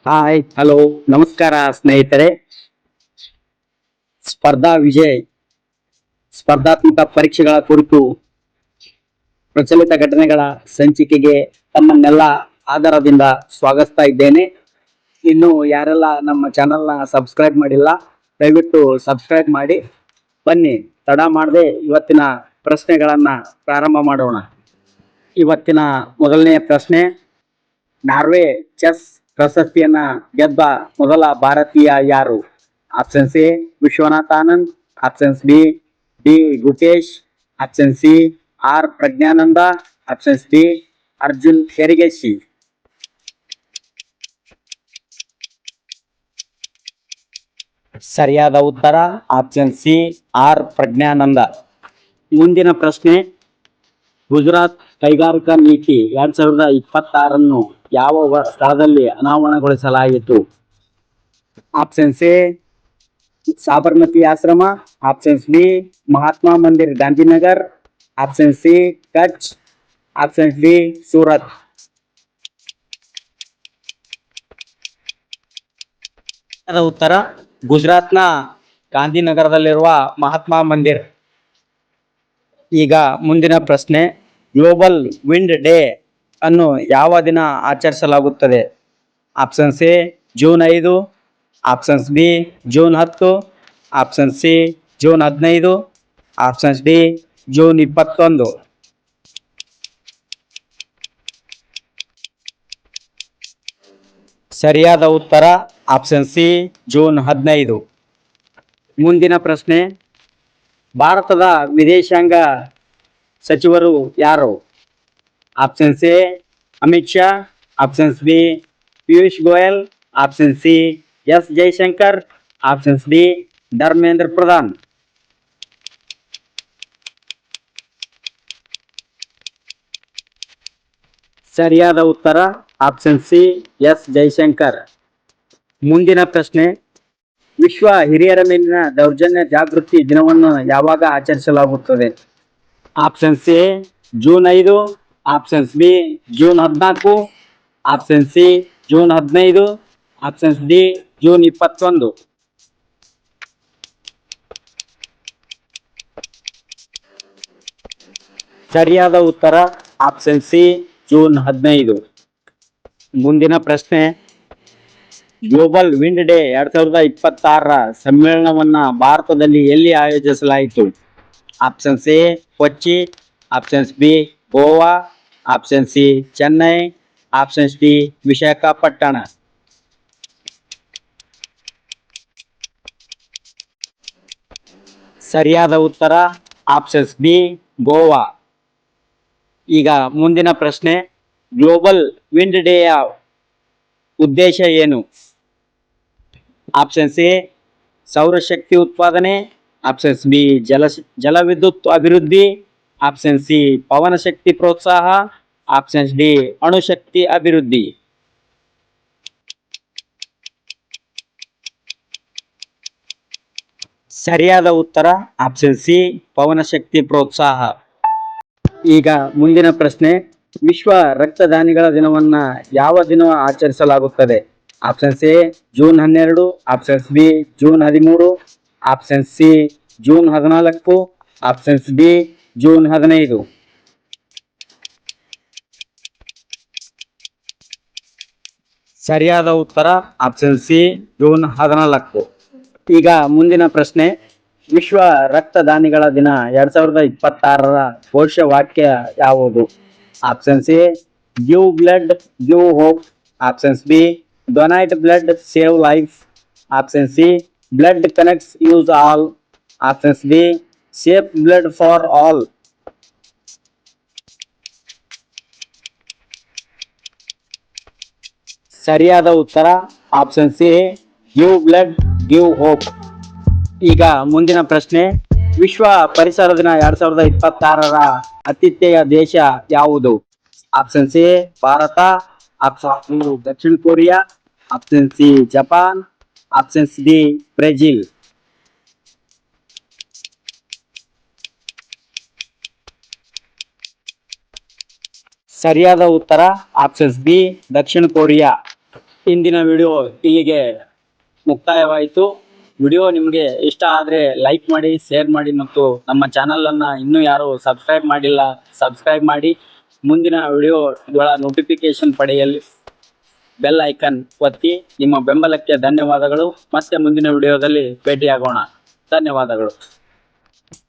Hi hello ನಮಸ್ಕಾರ ಸ್ನೇಹಿತರೆ. ಸ್ಪರ್ಧಾ ವಿಜಯ್ ಸ್ಪರ್ಧಾತ್ಮಕ ಪರೀಕ್ಷೆಗಳ ಕುರಿತು ಪ್ರಚಲಿತ ಘಟನೆಗಳ ಸಂಚಿಕೆಗೆ ತಮ್ಮನ್ನೆಲ್ಲ ಆಧಾರದಿಂದ ಸ್ವಾಗತಿಸ್ತಾ ಇದ್ದೇನೆ. ಇನ್ನು ಯಾರೆಲ್ಲ ನಮ್ಮ ಚಾನೆಲ್ನ ಸಬ್ಸ್ಕ್ರೈಬ್ ಮಾಡಿಲ್ಲ, ದಯವಿಟ್ಟು ಸಬ್ಸ್ಕ್ರೈಬ್ ಮಾಡಿ. ಬನ್ನಿ ತಡ ಮಾಡದೆ ಇವತ್ತಿನ ಪ್ರಶ್ನೆಗಳನ್ನ ಪ್ರಾರಂಭ ಮಾಡೋಣ. ಇವತ್ತಿನ ಮೊದಲನೆಯ ಪ್ರಶ್ನೆ, ನಾರ್ವೆ ಚೆಸ್ ಪ್ರಶಸ್ತಿಯನ್ನ ಗೆದ್ದ ಮೊದಲ ಭಾರತೀಯ ಯಾರು? Options A Viswanath Anand, options B D Gukesh, option C R Praggnanandhaa, options D Arjun Erigaisi. ಸರಿಯಾದ ಉತ್ತರ ಆಪ್ಷನ್ ಸಿ ಆರ್ ಪ್ರಜ್ಞಾನಂದ. ಮುಂದಿನ ಪ್ರಶ್ನೆ, ಗುಜರಾತ್ ಕೈಗಾರಿಕಾ ನೀತಿ 2026 ಯಾವ ಸ್ಥಳದಲ್ಲಿ ಅನಾವರಣಗೊಳಿಸಲಾಯಿತು? ಆಪ್ಷನ್ಸ್ ಎ ಸಾಬರಮತಿ ಆಶ್ರಮ, ಆಪ್ಷನ್ಸ್ ಬಿ ಮಹಾತ್ಮ ಮಂದಿರ್ ಗಾಂಧಿನಗರ್, ಆಪ್ಷನ್ ಸಿ ಕಚ್, ಆಪ್ಷನ್ಸ್ ಡಿ ಸೂರತ್. ಉತ್ತರ ಗುಜರಾತ್ನ ಗಾಂಧಿನಗರದಲ್ಲಿರುವ ಮಹಾತ್ಮ ಮಂದಿರ್. ಈಗ ಮುಂದಿನ ಪ್ರಶ್ನೆ, ಗ್ಲೋಬಲ್ ವಿಂಡ್ ಡೇ ಅನ್ನು ಯಾವ ದಿನ ಆಚರಿಸಲಾಗುತ್ತದೆ? Options A June 5, options B June 10, option C June 15, options D June 21. ಸರಿಯಾದ ಉತ್ತರ ಆಪ್ಷನ್ ಸಿ ಜೂನ್ 15. ಮುಂದಿನ ಪ್ರಶ್ನೆ, ಭಾರತದ ವಿದೇಶಾಂಗ ಸಚಿವರು ಯಾರು? Options A Amit Shah, options B Piyush Goyal, option C S Jaishankar, options D Dharmendra Pradhan. ಸರಿಯಾದ ಉತ್ತರ ಆಪ್ಷನ್ ಸಿ ಎಸ್ ಜೈಶಂಕರ್. ಮುಂದಿನ ಪ್ರಶ್ನೆ, ವಿಶ್ವ ಹಿರಿಯರ ಮೇಲಿನ ದೌರ್ಜನ್ಯ ಜಾಗೃತಿ ದಿನವನ್ನು ಯಾವಾಗ ಆಚರಿಸಲಾಗುತ್ತದೆ? Options A June 5, options B June 14, option C June 15, options D June 21. ಸರಿಯಾದ ಉತ್ತರ ಆಪ್ಷನ್ ಸಿ ಜೂನ್ 15. ಮುಂದಿನ ಪ್ರಶ್ನೆ, ಗ್ಲೋಬಲ್ ವಿಂಡ್ ಡೇ 2026 ಸಮ್ಮೇಳನವನ್ನ ಭಾರತದಲ್ಲಿ ಎಲ್ಲಿ ಆಯೋಜಿಸಲಾಯಿತು? Options A Kochi, options B Goa, option C Chennai, options D Visakhapatnam. ಸರಿಯಾದ ಉತ್ತರ ಆಪ್ಷನ್ಸ್ ಬಿ ಗೋವಾ. ಈಗ ಮುಂದಿನ ಪ್ರಶ್ನೆ, ಗ್ಲೋಬಲ್ ವಿಂಡ್ ಡೇಯ ಉದ್ದೇಶ ಏನು? ಆಪ್ಷನ್ಸ್ ಎ ಸೌರಶಕ್ತಿ ಉತ್ಪಾದನೆ, ಆಪ್ಷನ್ಸ್ ಬಿ ಜಲವಿದ್ಯುತ್ ಅಭಿವೃದ್ಧಿ, ಆಪ್ಷನ್ ಸಿ ಪವನ ಶಕ್ತಿ ಪ್ರೋತ್ಸಾಹ, ಆಪ್ಷನ್ಸ್ ಡಿ ಅಣುಶಕ್ತಿ ಅಭಿವೃದ್ಧಿ. ಸರಿಯಾದ ಉತ್ತರ ಆಪ್ಷನ್ ಸಿ ಪವನ ಶಕ್ತಿ ಪ್ರೋತ್ಸಾಹ. ಈಗ ಮುಂದಿನ ಪ್ರಶ್ನೆ, ವಿಶ್ವ ರಕ್ತದಾನಿಗಳ ದಿನವನ್ನ ಯಾವ ದಿನ ಆಚರಿಸಲಾಗುತ್ತದೆ? Options A June 12, options B June 13, option C June 14, options D June 15. ಸರಿಯಾದ ಉತ್ತರ ಆಪ್ಷನ್ ಸಿ ಜೂನ್ 14. ಈಗ ಮುಂದಿನ ಪ್ರಶ್ನೆ, ವಿಶ್ವ ರಕ್ತದಾನಿಗಳ ದಿನ 2026 ಘೋಷವಾಕ್ಯ ಯಾವುದು? Options A give blood give hope, options B donate blood save life, option C blood connects use all, options be safe blood for all. ಸರಿಯಾದ ಉತ್ತರ option C give blood give hope. ಈಗ ಮುಂದಿನ ಪ್ರಶ್ನೆ, ವಿಶ್ವ ಪರಿಸರ ದಿನ 2026 ಆತಿಥೇಯ ದೇಶ ಯಾವುದು? Option A Bharat, option B ದಕ್ಷಿಣ Korea, option C Japan, options D Brazil. ಸರಿಯಾದ ಉತ್ತರ ಆಪ್ಷನ್ಸ್ ಬಿ ದಕ್ಷಿಣ ಕೊರಿಯಾ. ಇಂದಿನ ವಿಡಿಯೋ ಇಲ್ಲಿಗೆ ಮುಕ್ತಾಯವಾಯಿತು. ವಿಡಿಯೋ ನಿಮಗೆ ಇಷ್ಟ ಆದರೆ ಲೈಕ್ ಮಾಡಿ, ಶೇರ್ ಮಾಡಿ ಮತ್ತು ನಮ್ಮ ಚಾನಲ್ ಅನ್ನ ಇನ್ನೂ ಯಾರು ಸಬ್ಸ್ಕ್ರೈಬ್ ಮಾಡಿಲ್ಲ ಸಬ್ಸ್ಕ್ರೈಬ್ ಮಾಡಿ. ಮುಂದಿನ ವಿಡಿಯೋಗಳ ನೋಟಿಫಿಕೇಶನ್ ಪಡೆಯಲು ಬೆಲ್ ಐಕನ್ ಒತ್ತಿ. ನಿಮ್ಮ ಬೆಂಬಲಕ್ಕೆ ಧನ್ಯವಾದಗಳು. ಮತ್ತೆ ಮುಂದಿನ ವಿಡಿಯೋದಲ್ಲಿ ಭೇಟಿಯಾಗೋಣ. ಧನ್ಯವಾದಗಳು.